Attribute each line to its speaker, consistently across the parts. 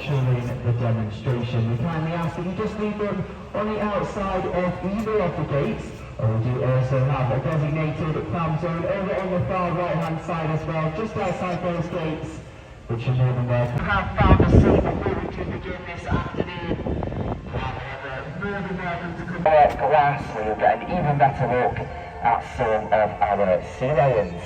Speaker 1: During the demonstration, we kindly ask that you just leave them on the outside of either of the gates, or we do also have a designated clam zone over on the far right hand side as well, just outside those gates, which are more than welcome. We have found a seat before we can begin this afternoon. However, more than welcome to come back glass, where you'll get an even better look at some of our sea lions.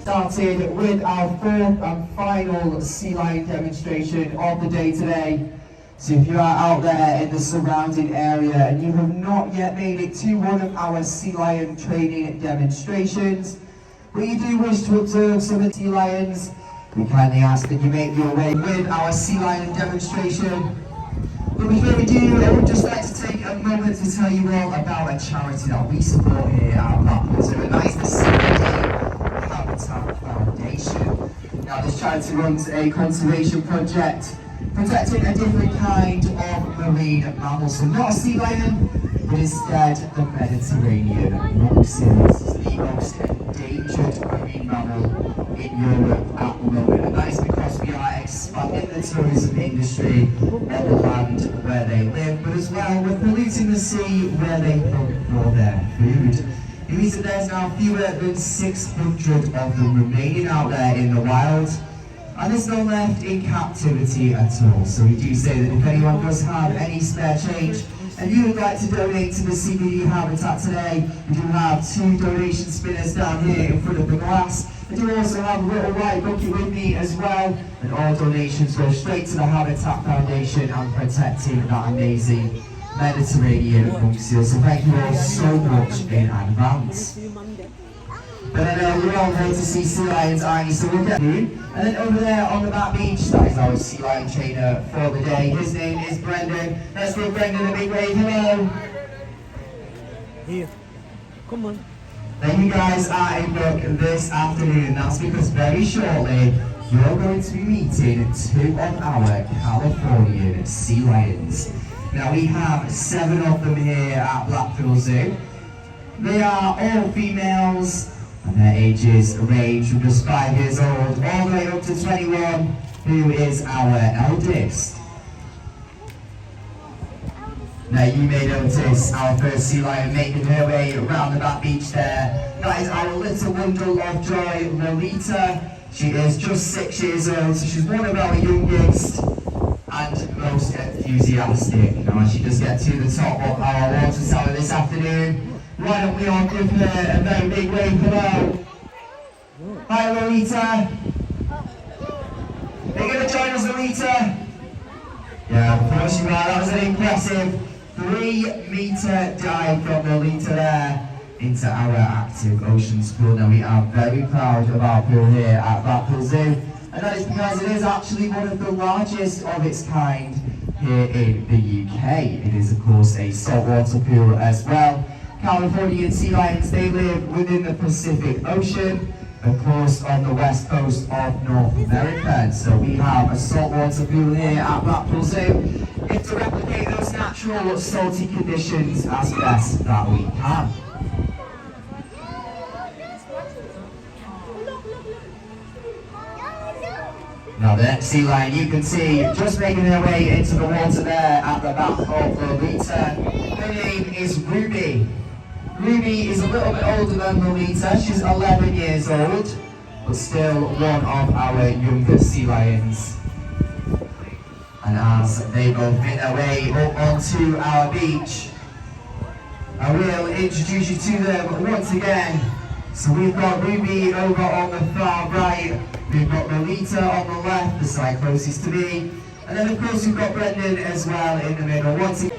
Speaker 1: Started with our fourth and final sea lion demonstration of the day today. So if you are out there in the surrounding area and you have not yet made it to one of our sea lion training demonstrations, but you do wish to observe some of the sea lions, we kindly ask that you make your way with our sea lion demonstration. But before we do, I would just like to take a moment to tell you all about a charity that we support here at Blackpool Zoo, and that is the Foundation. Now, this charity runs a conservation project protecting a different kind of marine mammal, so not a sea lion, but instead the Mediterranean Musa. This is the most endangered marine mammal in Europe at the moment, and that is because we are expanding the tourism industry on the land where they live, but as well we're polluting the sea where they hunt for their food. It means that there's now fewer than 600 of them remaining out there in the wild, and there's no left in captivity at all. So we do say that if anyone does have any spare change and you would like to donate to the CBD habitat today, we do have 2 donation spinners down here in front of the glass. I do also have a little white bucket with me as well, and all donations go straight to the Habitat Foundation and protecting that amazing Mediterranean Musa. So thank you all so much in advance. But I know we're all here to see sea lions, aren't you? So we'll get in. And then over there on the back beach, that is our sea lion trainer for the day. His name is Brendan. Let's give Brendan a big wave. Hello.
Speaker 2: Here. Come on.
Speaker 1: Then you guys are in luck this afternoon. That's because very shortly you're going to be meeting 2 of our Californian sea lions. Now we have 7 of them here at Blackpool Zoo. They are all females, and their ages range from just 5 years old all the way up to 21, who is our eldest. Now you may notice our first sea lion making her way around the back beach there. That is our little bundle of joy, Lolita. She is just 6 years old, so she's one of our youngest and most enthusiastic. Now as she does get to the top of our water tower this afternoon, why don't we all give her a very big wave. Hello. Hi Lolita. Are you going to join us, Lolita? Yeah, of course you are. That was an impressive 3-meter dive from Lolita there into our active ocean pool. Now we are very proud of our pool here at Blackpool Zoo, and that is because it is actually one of the largest of its kind here in the UK. It is of course a saltwater pool as well. Californian sea lions, they live within the Pacific Ocean, of course on the west coast of North America. And so we have a saltwater pool here at Blackpool Zoo to replicate those natural salty conditions as best that we can. Now the next sea lion you can see just making her way into the water there at the back of Lolita. Her name is Ruby. Ruby is a little bit older than Lolita. She's 11 years old, but still one of our younger sea lions. And as they both make their way up onto our beach, I will introduce you to them once again. So we've got Ruby over on the far right, we've got Lolita on the left, the side closest to me, and then of course we've got Brendan as well in the middle. Once again.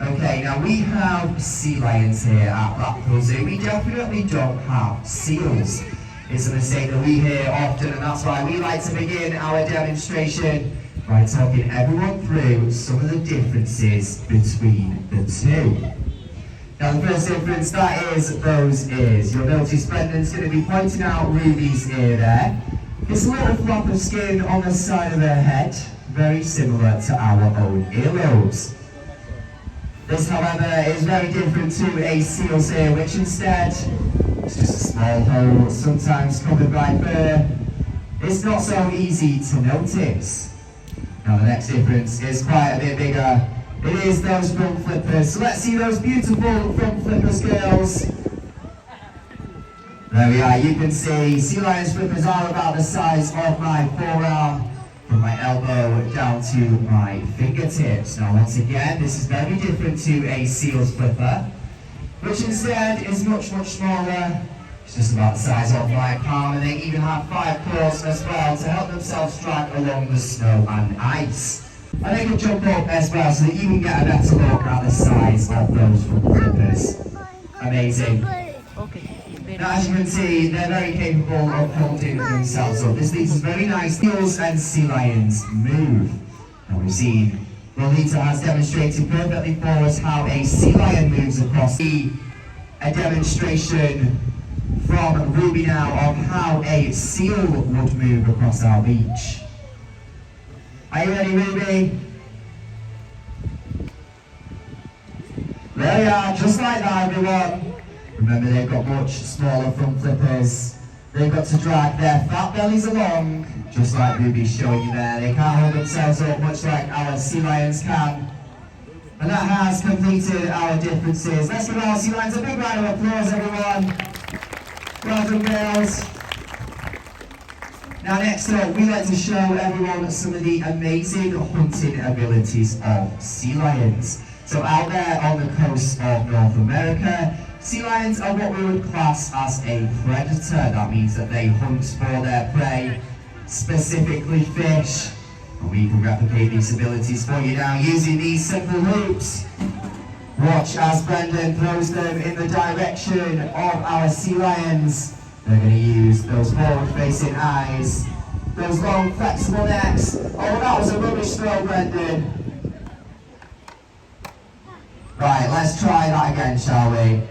Speaker 1: Okay, now we have sea lions here at Blackpool Zoo. We definitely don't have seals. It's a mistake that we hear often, and that's why we like to begin our demonstration by talking everyone through some of the differences between the two. Now the first difference, that is those ears. You'll notice Brendan's going to be pointing out Ruby's ear there. It's a little flap of skin on the side of her head, very similar to our own earlobes. This, however, is very different to a seal's ear, which instead is just a small hole, sometimes covered by fur. It's not so easy to notice. Now the next difference is quite a bit bigger. It is those front flippers. So let's see those beautiful front flippers, girls. There we are, you can see sea lion's flippers are about the size of my forearm, from my elbow down to my fingertips. Now once again, this is very different to a seal's flipper, which instead is much, much smaller. It's just about the size of my palm, and they even have 5 claws as well to help themselves drag along the snow and ice. And they can jump up as well so that you can get a better look at the size of those front flippers. Amazing. Now as you can see, they're very capable of holding themselves up. This leads us very nice. Seals and sea lions move. Now we've seen Lolita has demonstrated perfectly for us how a sea lion moves across. A demonstration from Ruby now of how a seal would move across our beach. Are you ready, Ruby? There we are, just like that, everyone. Remember, they've got much smaller front flippers. They've got to drag their fat bellies along, just like Ruby's showing you there. They can't hold themselves up, much like our sea lions can. And that has completed our differences. Let's give our sea lions a big round of applause, everyone. Well done, girls. Now next up, we like to show everyone some of the amazing hunting abilities of sea lions. So out there on the coast of North America, sea lions are what we would class as a predator. That means that they hunt for their prey, specifically fish. And we can replicate these abilities for you now using these simple loops. Watch as Brendan throws them in the direction of our sea lions. They're going to use those forward-facing eyes, those long, flexible necks. Oh, that was a rubbish throw, Brendan. Right, let's try that again, shall we?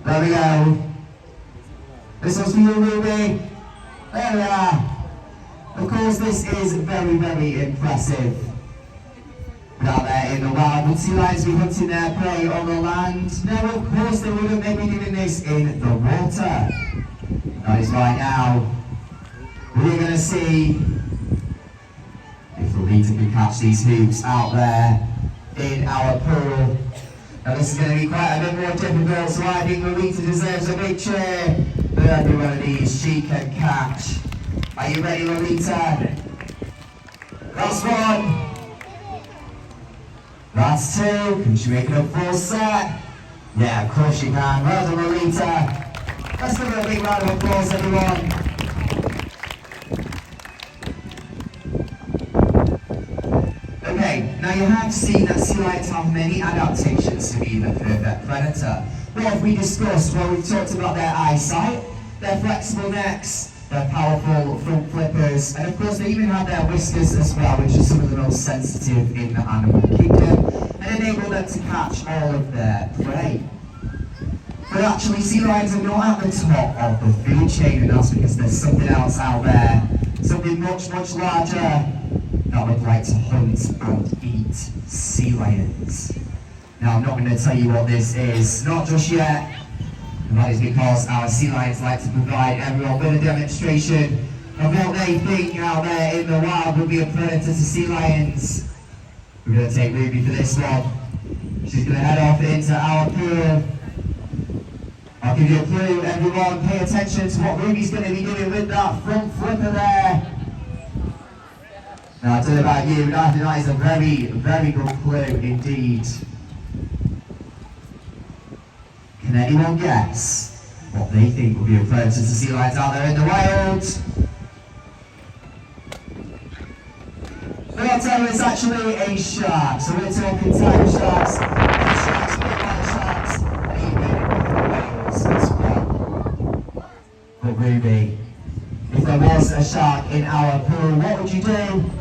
Speaker 1: There we go. This one's for you, Ruby. There we are. Of course, this is very, very impressive. Out there in the wild, would sea lions be hunting their prey on the land? No, of course they wouldn't. They'd be doing this in the water. That is right now. We're going to see if Lolita can catch these hoops out there in our pool. Now this is going to be quite a bit more difficult, so I think Lolita deserves a big cheer for every one of these she can catch. Are you ready, Lolita? Last one. That's 2. Can she make it a full set? Yeah, of course she can. Well done, Lolita. Let's give her a big round of applause, everyone. Okay, now you have seen that sea lions have many adaptations to be the perfect predator. What have we discussed? Well, we've talked about their eyesight, their flexible necks, their powerful front flippers, and of course they even have their whiskers as well, which are some of the most sensitive in the animal kingdom, and enable them to catch all of their prey. But actually, sea lions are not at the top of the food chain, and that's because there's something else out there, something much, much larger, that would like to hunt and eat sea lions. Now, I'm not going to tell you what this is, not just yet. And that is because our sea lions like to provide everyone with a demonstration of what they think out there in the wild would be a predator to sea lions. We're going to take Ruby for this one. She's going to head off into our pool. I'll give you a clue, everyone. Pay attention to what Ruby's going to be doing with that front flipper there. Now, I don't know about you, but I think that is a very, very good clue indeed. Can anyone guess what they think will be a predator to sea lions out there in the wild? But I'll tell you, it's actually a shark. So we're talking tiger sharks, sharks, big white sharks, and even Ruby, if there was a shark in our pool, what would you do?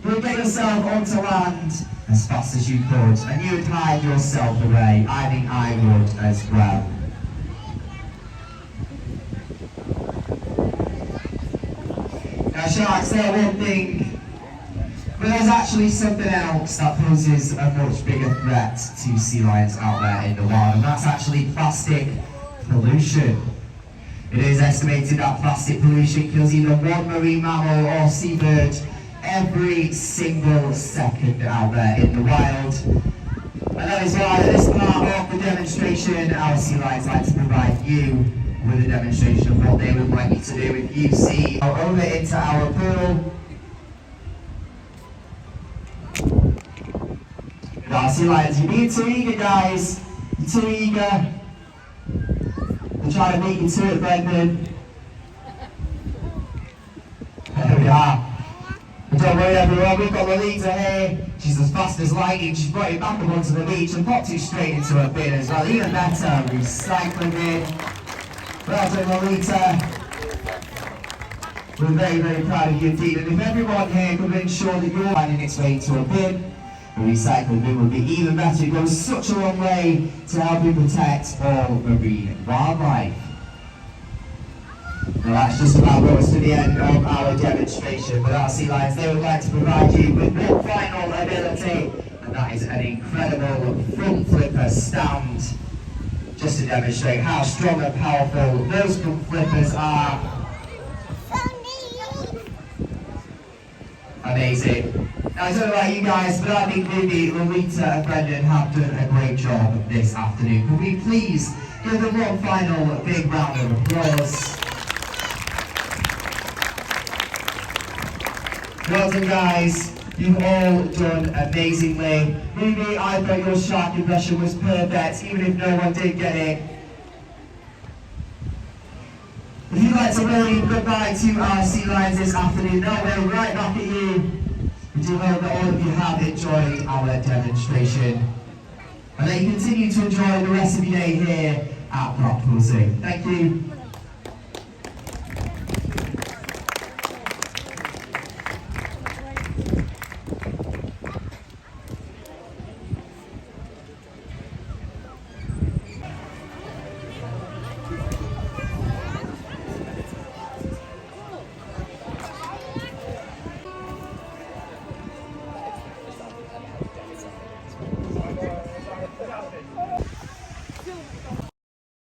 Speaker 1: You would get yourself onto land as fast as you could, and you would hide yourself away. I think I would as well. Now sharks, they're one thing, but there's actually something else that poses a much bigger threat to sea lions out there in the wild, and that's actually plastic pollution. It is estimated that plastic pollution kills either one marine mammal or seabird every single second out there in the wild. And that is why at this part of the demonstration, our sea lions like to provide you with a demonstration of what they would like you to do if you see over into our pool. Now, sea lions, you're being too eager, guys. You're too eager. We're trying to beat you to it, Brendan. There we are. But don't worry, everyone, we've got Lolita here. She's as fast as lightning. She's brought it back up onto the beach and popped it straight into her bin as well. Even better, recycling bin. Well done, Lolita. We're very, very proud of you indeed. And if everyone here could ensure that you're finding its way into a bin, the recycling bin would be even better. It goes such a long way to helping protect all marine wildlife. Well, that's just about brought us to the end of our demonstration. But our sea lions, they would like to provide you with one final ability, and that is an incredible front flipper stand, just to demonstrate how strong and powerful those front flippers are. Amazing. Now, I don't know about you guys, but I think Ruby, Lolita and Brendan have done a great job this afternoon. Could we please give them one final big round of applause? Well done, guys. You've all done amazingly. Ruby, I thought your shark impression was perfect, even if no one did get it. If you'd like to wave goodbye to our sea lions this afternoon, they'll wave right back at you. We do hope that all of you have enjoyed our demonstration, and that you continue to enjoy the rest of your day here at Blackpool Zoo. Thank you.